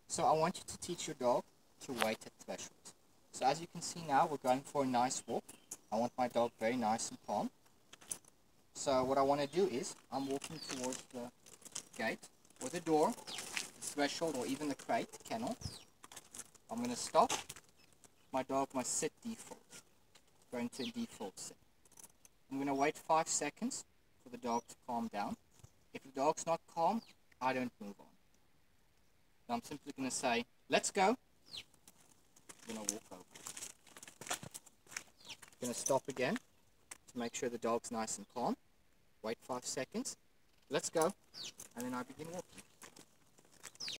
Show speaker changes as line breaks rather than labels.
So I want you to teach your dog to wait at thresholds. So as you can see now, we're going for a nice walk. I want my dog very nice and calm. So what I want to do is, I'm walking towards the gate or the door, the threshold, or even the crate, the kennel. I'm going to stop. My dog must sit default. Go into a default sit. I'm going to wait 5 seconds for the dog to calm down. If the dog's not calm, I don't move on. Now I'm simply going to say, let's go. I'm going to walk over. I'm going to stop again to make sure the dog's nice and calm. Wait 5 seconds. Let's go. And then I begin walking.